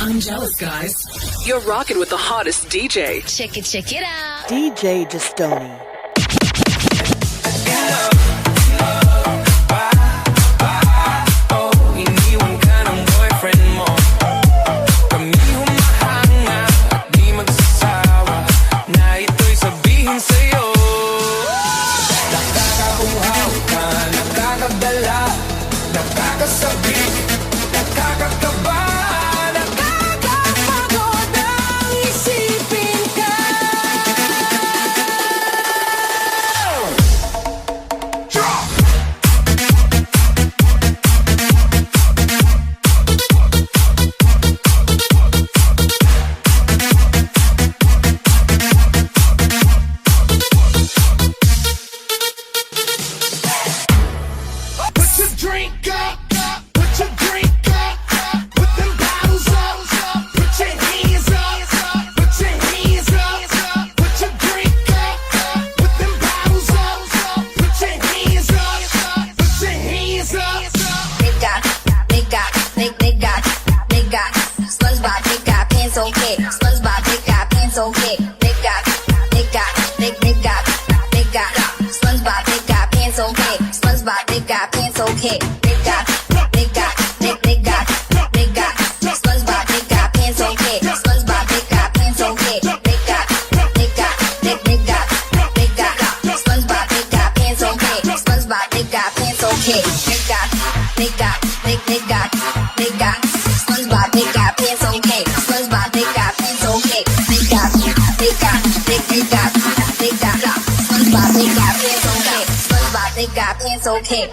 I'm jealous, guys. You're rocking with the hottest DJ. Check it out. DJ Justoni. Okay.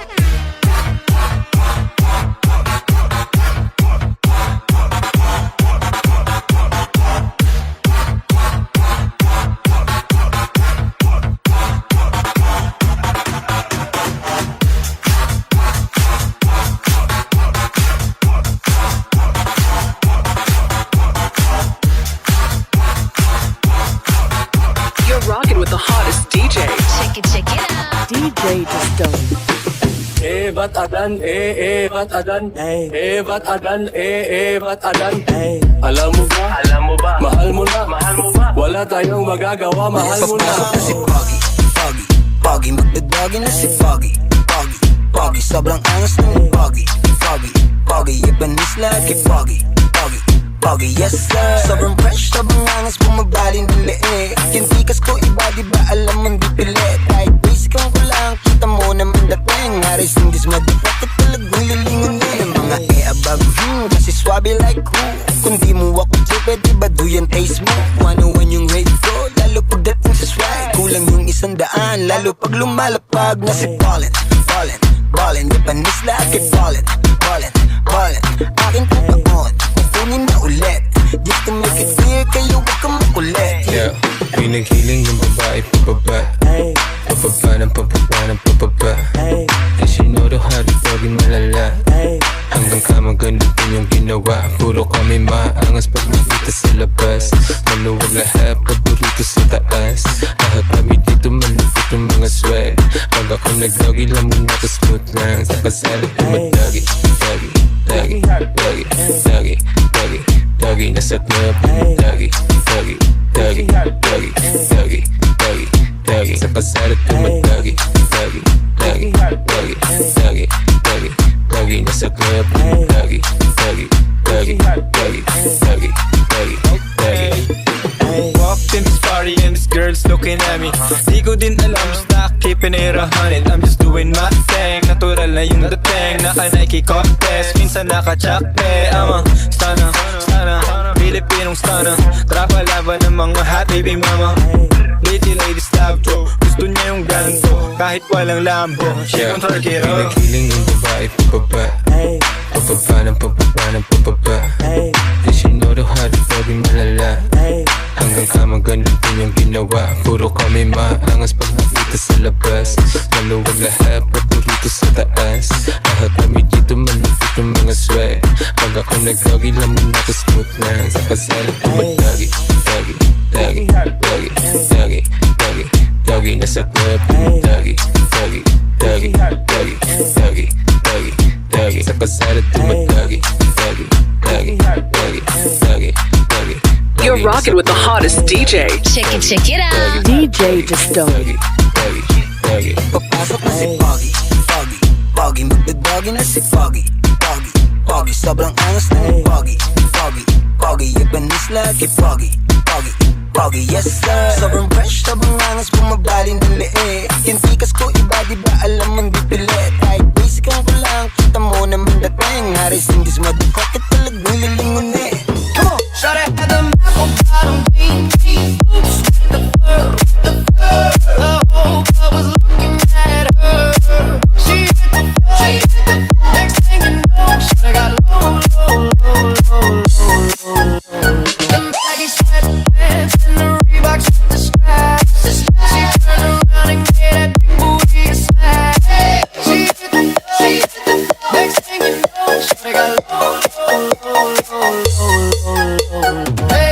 You're rocking with the hottest DJ. Check it out. DJ Justoni. Ba't adan, ba't adan, ba't adan, ba't adan. Alam mo ba, mahal mo na, wala tayong magagawa, mahal mo na. Si Foggy, Foggy, Foggy, magdadagi na si Foggy, Foggy, Foggy, sobrang angas ng Foggy, Foggy, Foggy, Ibanis lagi Foggy, Foggy, Foggy, yes sir. Sobrang fresh, sobrang angas, bumabali ng leeg. Yung tikas ko iba, di ba alam mong di pilit. Kahit basic ang kulang, kita mo naman dating. Haris in this motherfucker, talagang lilingon na yung mga above. Kasi swabe like who? Kung di mo ako trip, di ba do yan taste mo? 101 yung rate ko, lalo pagdating sa swag. Kulang yung 100, lalo pag lumalapag na si Ballin, Ballin, Ballin. Japanese lagi Ballin, Ballin, Ballin. Akin tataon, kukunin na ulit. Just to make it clear, kayo wag kang makulit. Yeah, pinaghiling yung babae pababa, pababa ng pababa ng pababa. And she know the how to doggy malala. Hanggang kama ganun din yung ginawa. Puro kami maangas pag nakita sa labas. Maluwag lahat, paborito sa taas. Lahat kami dito malupit yung mga swag. Pag ako nag-doggy lang muna ka smooth lang. Sa kasalit tumadagi, dagi, dagi, dagi, dagi, dagi, dagi, nasa club, dagi, dagi, dagi, dagi, dagi, dagi, dagi, sa kasalit tumadagi, dagi, dagi, dagi, dagi, dagi, dagi, nasa club, dagi, dagi, dagi, dagi, dagi, dagi, dagi. Walked in this party and this girl's looking at me. Di ko din alam, basta keeping it 100. I'm just doing my thing, natural na yung dating. Naka-Nike contest, minsan naka-chakpe. I'm a stunner, stunner, Pilipinong stunner. Trapa laban ng mga hot baby mama. Lady ladies love to, gusto niya yung ganito, kahit walang lambo. She gon' twerk it up. Pinaghiling yung babae pababa, pababa ng pababa ng pababa. And she know the how to doggy malala. Hanggang kama ganun din yung ginawa. Puro kami maangas pag nakita sa labas. Maluwag lahat, paborito sa taas. Lahat kami dito malupit yung mga swag. Pag ako nag-doggy lang muna ka smooth lang. Sa kasalit tumadagi, dagi, dagi, dagi, dagi, dagi, dagi, nasa club, dagi, dagi, dagi, dagi, dagi, dagi, dagi, sa kasalit tumadagi, dagi, dagi, dagi, You're rocking with the hottest DJ. Check it out. DJ Justoni. Papasok na si Foggy, Foggy, Foggy, magdadagi na si Foggy, Foggy, Foggy, sobrang angas na ni Foggy, Foggy, Foggy, Ibanis lagi Foggy, Foggy, Foggy, yes sir. Sobrang fresh, sobrang angas, bumabalin ng leeg. Yung tikas ko iba, di ba alam mong di pilit. Kahit basic ang ko lang, kita mo naman dating. Haris hindi sumadukot, at talagang lilingon eh. Come on! Shot it at the apple bottom jeans, boots with the fur, the fur. The whole club was looking at her. She hit the floor. Next thing you know, she got low. The baggy sweatpants and the Reeboks with the straps. She turned around and gave that big booty a smack. She hit the floor. Next thing you know, she got low. Hey.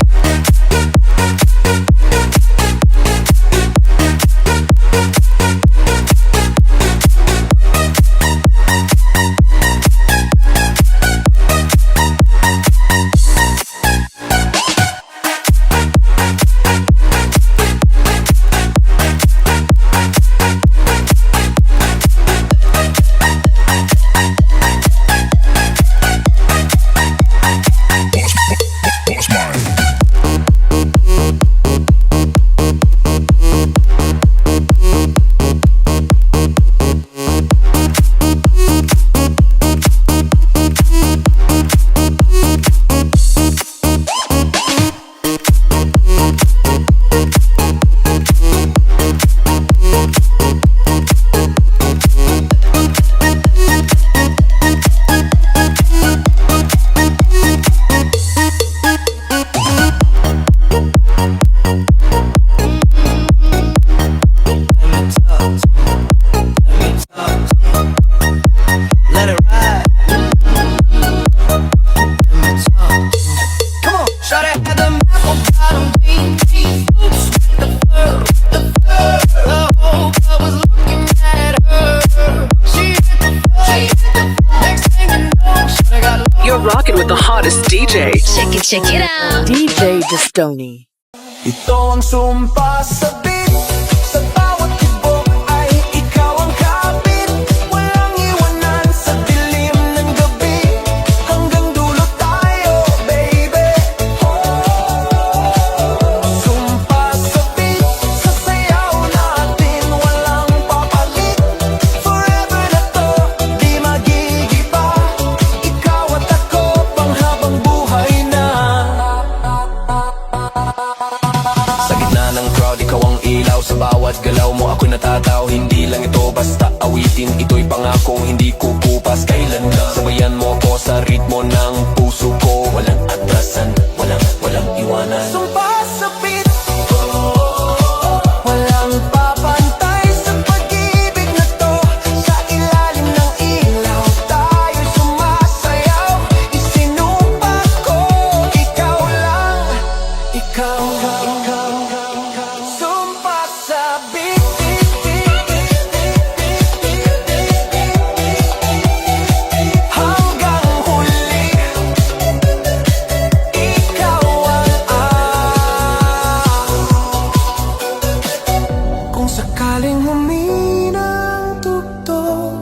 Let it ride. Come on, shot it at the apple bottom jeans, boots with the fur, the fur. The whole club was looking at her. She hit the floor. Next thing you know, she got low. You're rocking with the hottest DJ. Check it out. DJ Justoni. Ito ang sumpa sa beat. Sa bawat tibok ay ikaw ang kapit. Walang iwanan sa dilim ng gabi. Hanggang dulo tayo, baby. Sumpa sa beat. Sa sayaw natin walang papalit. Forever na to, di magigiba. Ikaw at ako pang habang buhay na. Sa gitna ng crowd, ikaw ang ilaw. Sa bawat galaw mo ako'y natataw. Hindi lang ito basta awitin. Ito'y pangakong hindi kukupas kailanman. Sabayan mo ako sa ritmo ng puso ko. Walang atrasan, walang iwanan. Sumpa sa beat. Walang papantay sa pag-ibig na to. Sa ilalim ng ilaw tayo sumasayaw. Isinumpa ko, ikaw lang. Ikaw. Sumpa sa beat. Hanggang huli. Ikaw ang kung sakaling humina ang tugtog,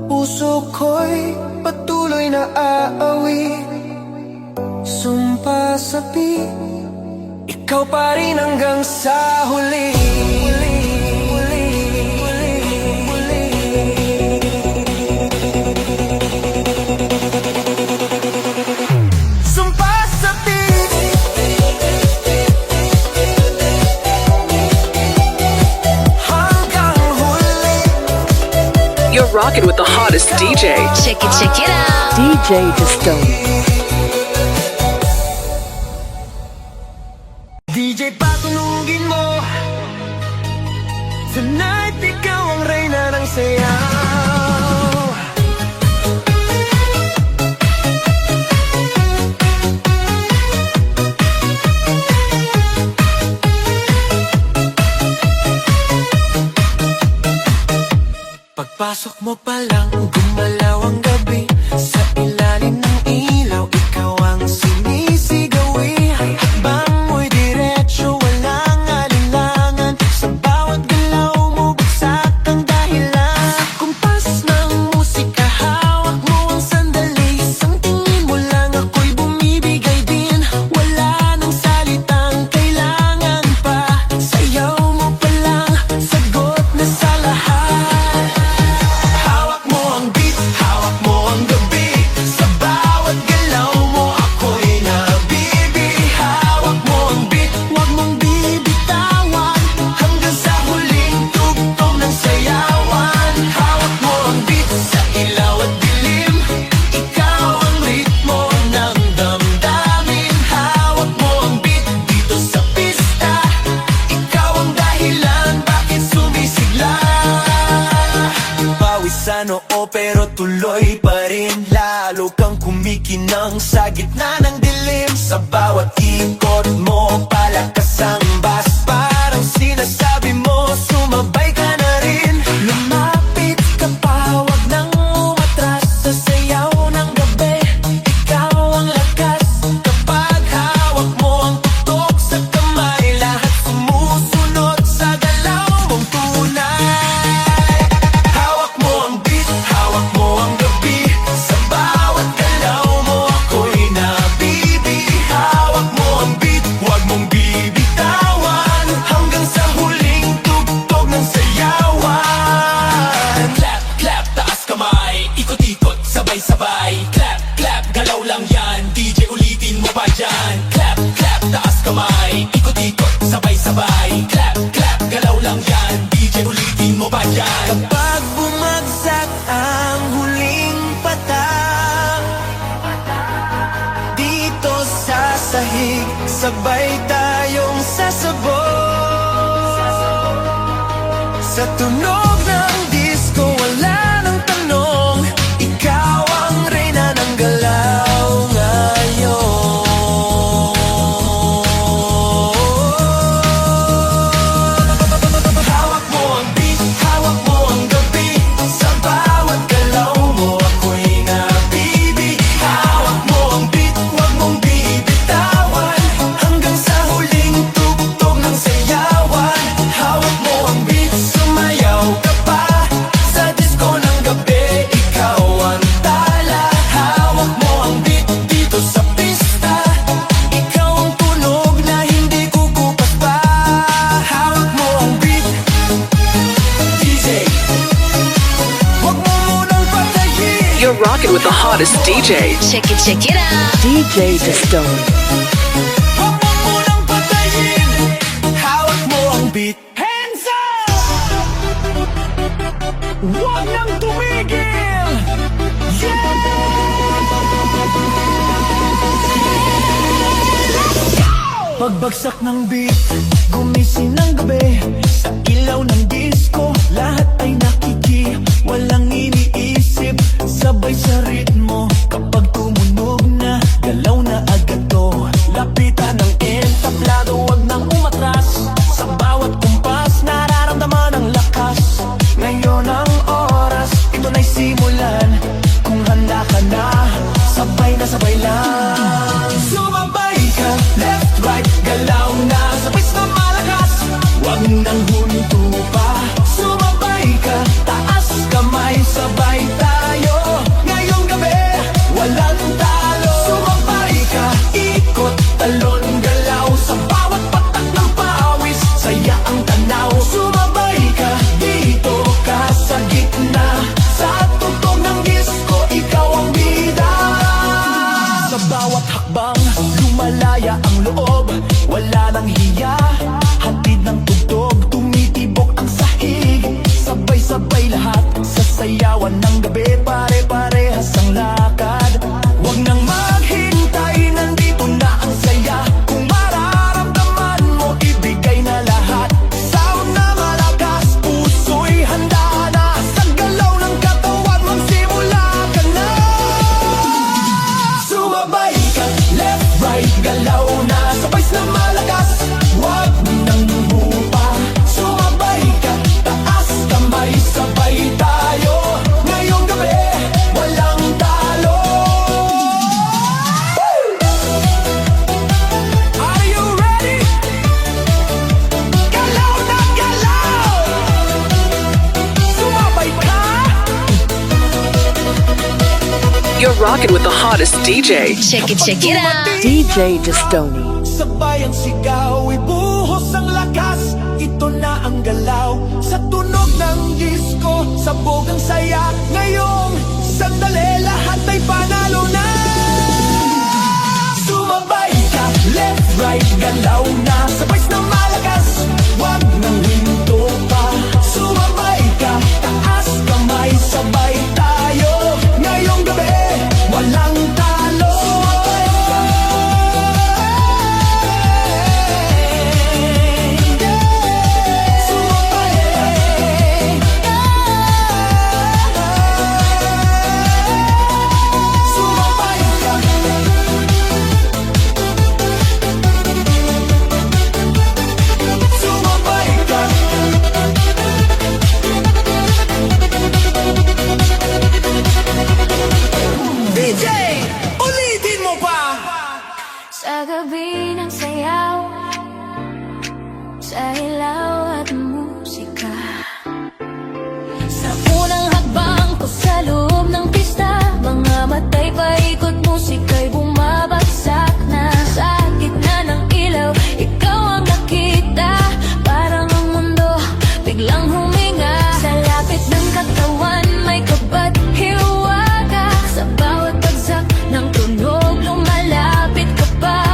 puso ko'y patuloy na aawi. Sumpa sa beat. Ikaw pa rin hanggang sa huli. Sumpa sa beat. Hanggang huli. You're rocking with the hottest DJ. Check it out. DJ Justoni. DJ patunugin mo. Tonight ikaw ang reyna ng sayaw. Pagpasok mo pa lang, gumalaw ang gabi. Sa ilalim ng ilaw Kumikinang sa gitna ng dilim. Sa bawat ikot mo, palakas ang bas. Parang sinasabi mo, sumabay ka na rin. Lumapit ka pa, wag nang umatras. Sa sayaw ng gabi, ikaw ang lakas. Kapag hawak mo ang tutok sa kamay, lahat sumusunod sa galaw mong tunay. Hawak mo ang beat, hawak mo ang gabi. Sa bawat galaw mo ako'y nabibi. Hawak mo ang beat, wag mong bibitawan. Hanggang sa huling tugtog ng sayawan. Clap, clap, taas kamay. Ikot-ikot, sabay-sabay. Clap, clap, galaw lang yan. DJ ulitin mo pa dyan. Clap, clap, taas kamay. Ikot-ikot, sabay-sabay. Clap, clap, galaw lang yan. DJ ulitin mo pa dyan. Kapag bumagsak ang huling patak, dito sa sahig, sabay tayong sasabog. Sa tunog ng disco, wala nang tanong. Ikaw ang reyna ng galaw ngayon. Hawak mo ang beat, hawak mo ang gabi. Sa bawat galaw mo ako'y nabibi. Hawak mo ang beat, wag mong bibitawan. Hanggang sa huling tugtog ng sayawan. Hawak mo ang beat, sumayaw ka pa. Sa disco ng gabi, ikaw ang tala. Hawak mo ang beat dito sa pista. Ikaw ang tunog na hindi kukupas pa. Hawak mo ang beat, DJ. Wag mo munang patayin. You're rocking with the hottest DJ. Check it out. DJ Destoni. Wag mo munang patayin. Hawak mo ang beat. Hands up! Wag nang tumigil. Pagbagsak ng beat, gumising ng gabi. Sa ilaw ng disco, lahat ay nakiki. Walang iniisip, sabay sa ritmo. Kapag tumunog na, galaw na agad to. Lapitan ng entablado, wag nang umatras. Sa bawat kumpas, nararamdaman ang lakas. Ngayon ang oras, ito na'y simulan. Kung handa ka na, sabay na sabay lang. Sumabay ka, left, right, galaw na. Sabay na malakas, wag nang huminto pa. Sumabay ka, taas kamay, sabay tayo. Ngayong gabi, walang talo. Sumabay ka, ikot, talon, galaw. Sa bawat patak ng pawis, saya ang tanaw. Sumabay ka, dito ka sa gitna. Sa tugtog ng disco, ikaw ang bida. Sa bawat hakbang, lumalaya ang loob. Wala nang hiya, hatid ng tugtog. Tumitibok ang sahig, sabay-sabay lahat. Sa sayawan ng gabi, pare-parehas ang lakad. Huwag nang maghintay, nandito na ang saya. Kung mararamdaman mo, ibigay na lahat. Sound na malakas, puso'y handa na. Sa galaw ng katawan, magsimula ka na. Sumabay ka, left, right, galaw na. Sabay na malakas, wag nang hupa. Sumabay ka, taas kamay, sabay tayo. Ngayong gabi, walang talo. Are you ready? Galaw na galaw. Sumabay ka. You're rocking with the hottest DJ. Check it out. DJ Destoni. Sabay ang sigaw, ibuhos ang lakas. Ito na ang galaw. Sa tunog ng disco, sabog ang saya. Ngayong sandali, lahat ay panalo na. Sumabay ka, left, right, galaw na. Sabay na malakas, wag nang hinto pa. Sumabay ka, taas kamay, sabay tayo. Ngayong gabi, walang talo. Sumabay ka, Sa gabi ng sayaw, sa ilaw at musika, sa unang hakbang ko sa loob ng pista, mga matay paikot, musika'y bumabagsak na. Sa gitna ng ilaw, ikaw ang nakita, parang ang mundo biglang huminga. Sa lapit ng katawan, may kabat hiwaga, sa bawat bagsak ng tunog, lumalapit ka pa.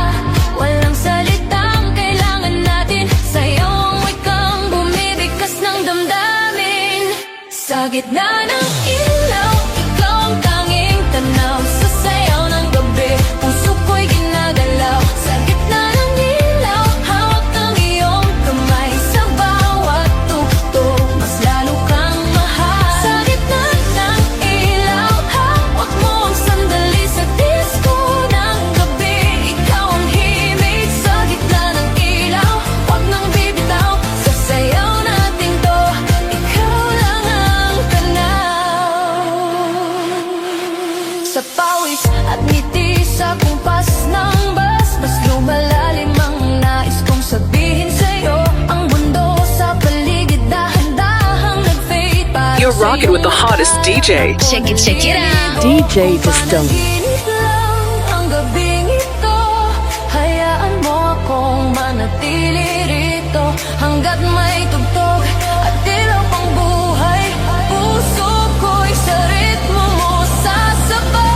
Walang salitang kailangan natin, sayaw ang wikang bumibigkas ng damdamin. Sa gitna ng ilaw, ikaw ang tanging tanaw, sa sayaw ng gabi, puso ko'y ginagalaw. Sa gitna ng ilaw, hawak ng iyong kamay, sa bawat tugtog, mas lalo kang mahal. Sa gitna ng ilaw, hawak mo ang sandali, sa disco ng gabi, ikaw ang himig. Sa gitna ng ilaw, huwag nang bibitaw, sa sayaw natin to, ikaw lang ang tanaw. Sa pawis at ngiti, sa kumpas ng bus, mas lumalalim ang nais kong sabihin sa'yo. Ang mundo sa paligid dahan-dahang nag-fade para You're rocking with the hottest DJ. Check it out. DJ Justone. Panaginip lang ang gabing ito, hayaan mo akong manatili rito hanggat may tugtog at ilaw pang buhay. Puso ko'y sa ritmo mo sasabay.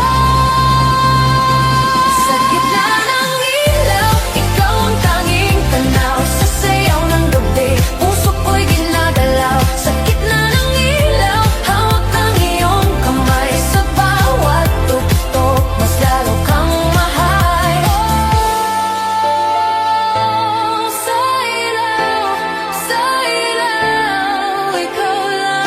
Sa gitna ng ilaw, ikaw ang tanging tanaw, sa sayaw ng gabi, puso ko'y ginagalaw. Sa gitna ng ilaw, hawak ng iyong kamay, sa bawat tugtog, mas lalo kang mahal. Oh, sa ilaw, ikaw lang.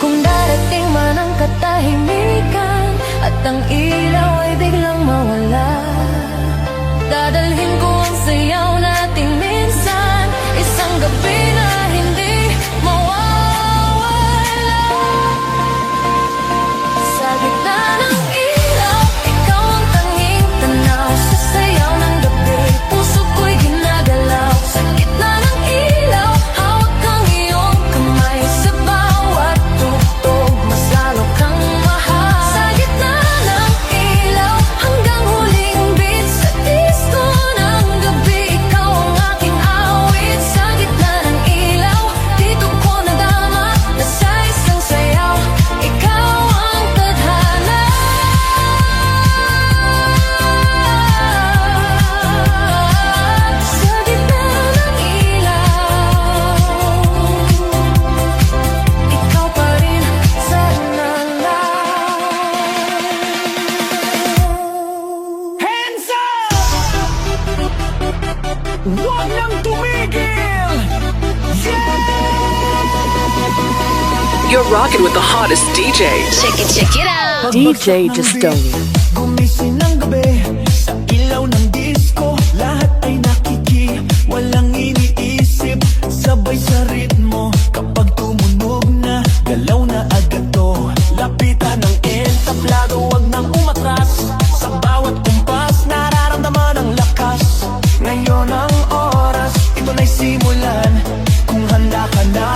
Kung darating man ang katahimikan at ang ilaw ay biglang mawala, dadalhin ko ang sayaw nating minsan, isang gabi na hindi mawawala. Sa gitna ng ilaw, ikaw ang tanging tanaw, sa sayaw ng gabi, puso ko'y ginagalaw. Sa gitna ng ilaw, hawak ang iyong kamay, sa bawat tugtog, mas lalo kang mahal. Sa gitna ng ilaw, hanggang huling beat, sa disco ng gabi, ikaw ang aking awit. Sa gitna ng ilaw, dito ko nadama na sa isang sayaw, ikaw ang tadhana. Sa gitna ng ilaw, ikaw pa rin sana lang. Hands up! Huwag nang tumigil! You're rocking with the hottest DJ. Check it out. DJ Justone. Gumising ng gabi, sa ilaw ng disco, lahat ay nakiki, walang iniisip, sabay sa ritmo. Kapag tumunog na, galaw na agad to, lapitan ng entablado, wag nang umatras. Sa bawat kumpas, nararamdaman ang lakas. Ngayon ang oras, ito na'y simulan. Kung handa ka na,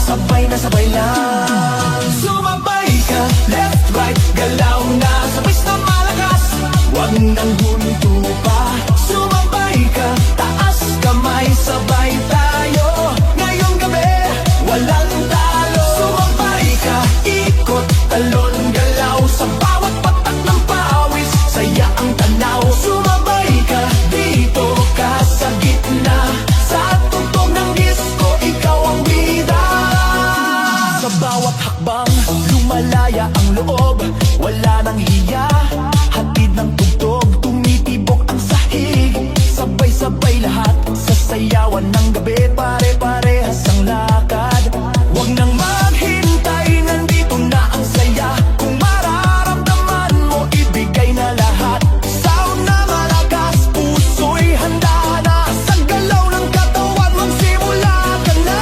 sabay na sabay lang. Sumabay ka, left, right, galaw na, sabay na malakas. Wag nang huminto pa. Sumabay ka, taas kamay, sabay tayo. Ngayong gabi, walang talo. Sumabay ka, ikot, talon, galaw, sa bawat patak ng pawis, saya ang tanaw. Sumabay ka, dito ka sa gitna, sa tugtog ng disco, ikaw ang bida. Sa bawat hakbang, lumalaya ang loob, wala nang hiya, hatid ng tugtog, tumitibok ang sahig. Sabay-sabay lahat, sa sayawan ng gabi, pare-parehas ang lakad. Huwag nang maghintay, nandito na ang saya. Kung mararamdaman mo, ibigay na lahat. Sound na malakas, puso'y handa na, sa galaw ng katawan mong simula ka na.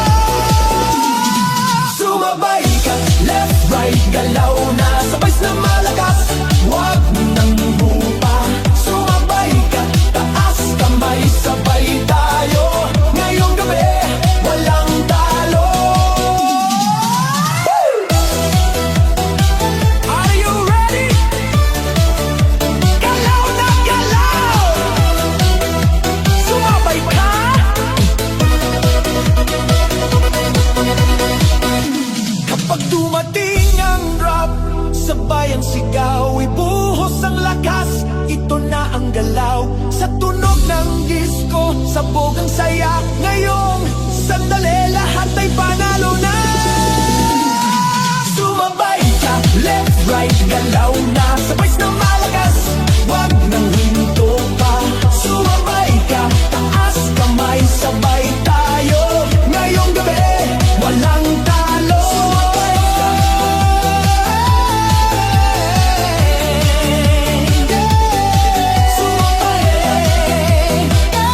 Sumabay ka, left, right, sabay ang sigaw, ibuhos ang lakas, ito na ang galaw. Sa tunog ng disco, sabog ang saya. Ngayong sandali, lahat ay panalo na. Sumabay ka, left, right, galaw na, sabay na malakas, wag nang hinto pa. Sumabay ka, taas kamay, sabay tayo. Ngayong gabi, walang talo. Sumabay ka. Sumabay ka.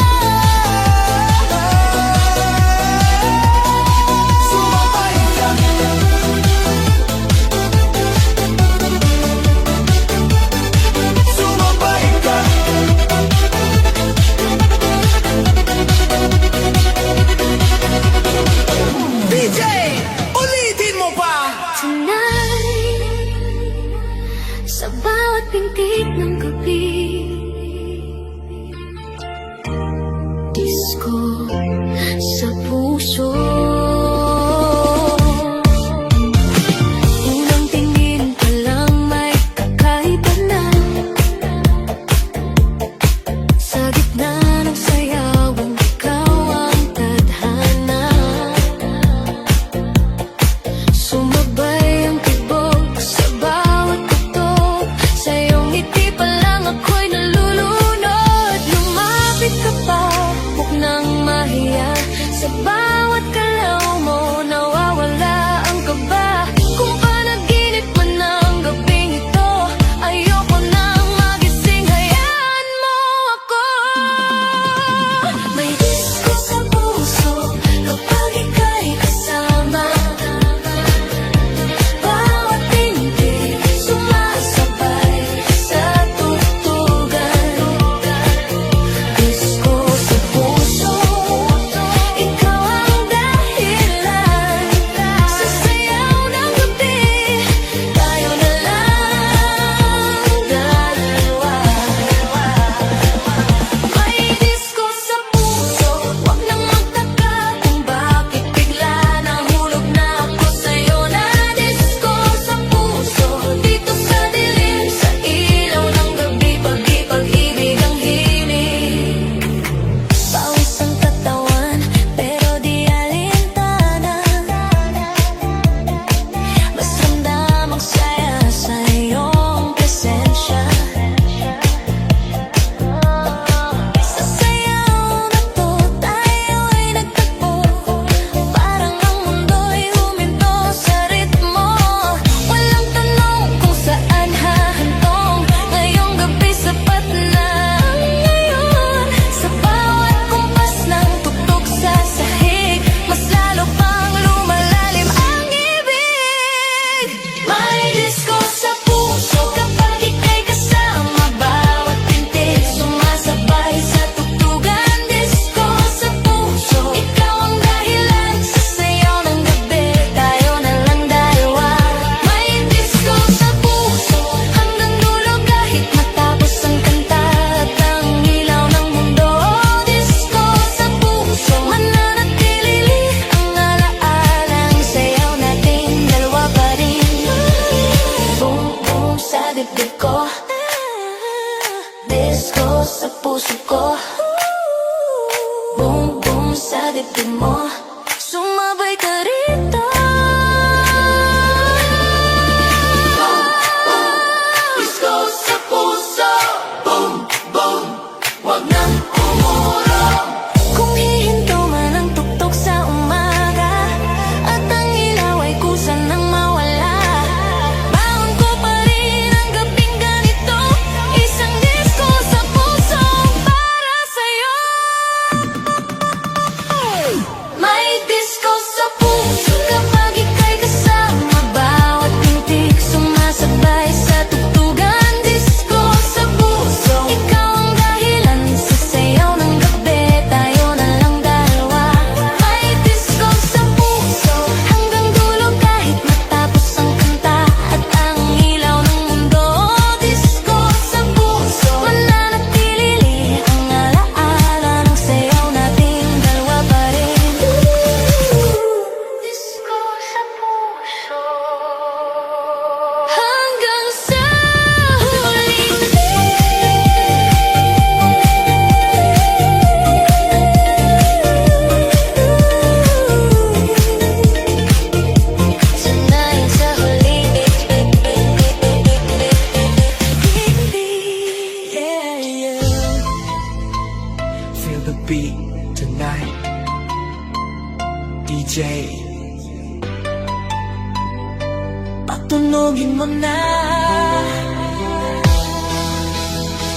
patunogin mo na.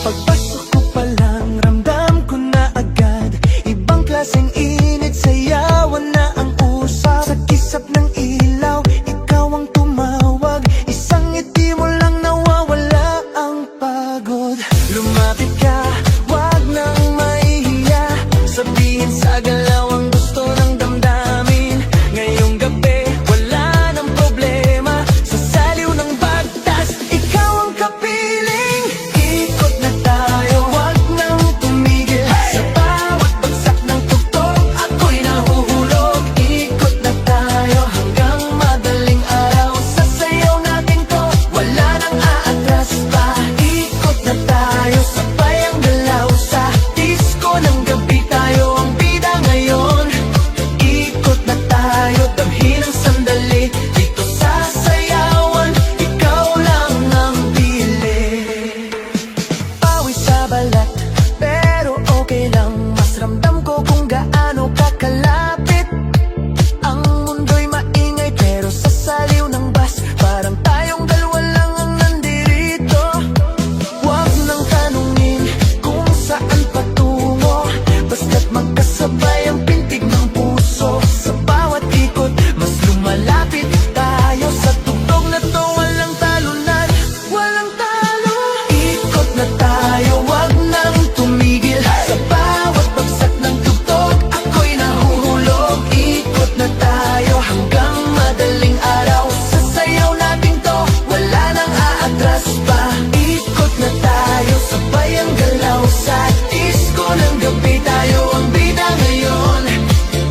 Pagpasok ko pa lang, ramdam ko na agad ibang klaseng init, sayawan na ang usap. Sa kisap ng ilaw, ikaw ang tumawag. Isang ngiti mo lang nawawala ang pagod. Lumapit ka, wag nang mahihiya. Sabihin sa galaw ang gusto ng damdamin. Ngayong gabi, wala nang problema. Sa saliw ng bagtas, ikaw ang kapiling. Ikot na tayo, wag nang tumigil. Sa bawat bagsak ng tugtog, ako'y nahuhulog. Ikot na tayo hanggang madaling araw. Sa sayaw natin to, wala nang aatras pa. Ikot na tayo, sabay ang galaw. Sa disco ng gabi, tayo ang bida ngayon. Ikot na tayo, damhin ang sandali. Dito sa sayawan, ikaw lang ang pili. Pawis sa balat, pero okay lang. Mas ramdam ko kung gaano kakalapit. Ang mundo'y maingay, pero sa saliw ng bus, parang tayong dalawa lang ang nandirito. Huwag nang tanungin kung saan patungo, basta't magkasabay ang pintig ng puso. Sa bawat ikot, mas lumalapit tayo. Sa tugtog na to, walang talunan, walang talo. Ikot na tayo, wag nang tumigil. Sa bawat bagsak ng tugtog, ako'y nahuhulog. Ikot na tayo hanggang madaling araw. Sa sayaw natin to, wala nang aatras pa. Ikot na tayo, sabay ang galaw. Sa disco ng gabi, tayo ang bida ngayon.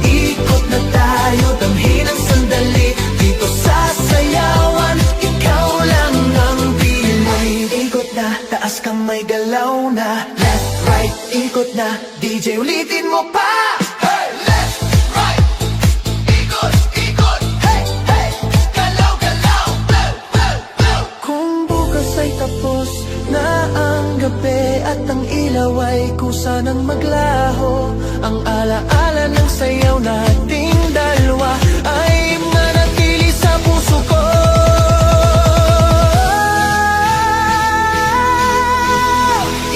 Ikot na tayo, damhin ang sandali. Dito sa sayawan, ikaw lang ang pili. Ikot na, taas kamay, galaw na. Left, right, ikot na. DJ, ulitin mo pa. Hey, left, right, ikot, ikot. Hey, hey, galaw, galaw. Blow, blow, blow. Kung bukas ay tapos na ang gabi at ang ilaw ay kusa ng maglaho, ang alaala ng sayaw nating dalawa ay manatili sa puso ko.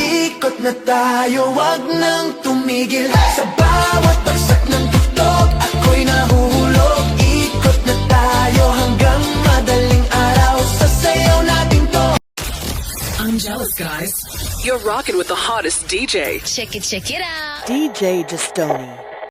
Ikot na tayo, wag nang tumigil. Sa bawat bagsak ng tugtog, ako'y nahuhulog. Ikot na tayo hanggang madaling araw. Sa sayaw natin to. I'm jealous, guys. You're rocking with the hottest DJ. Check it out. DJ Justoni.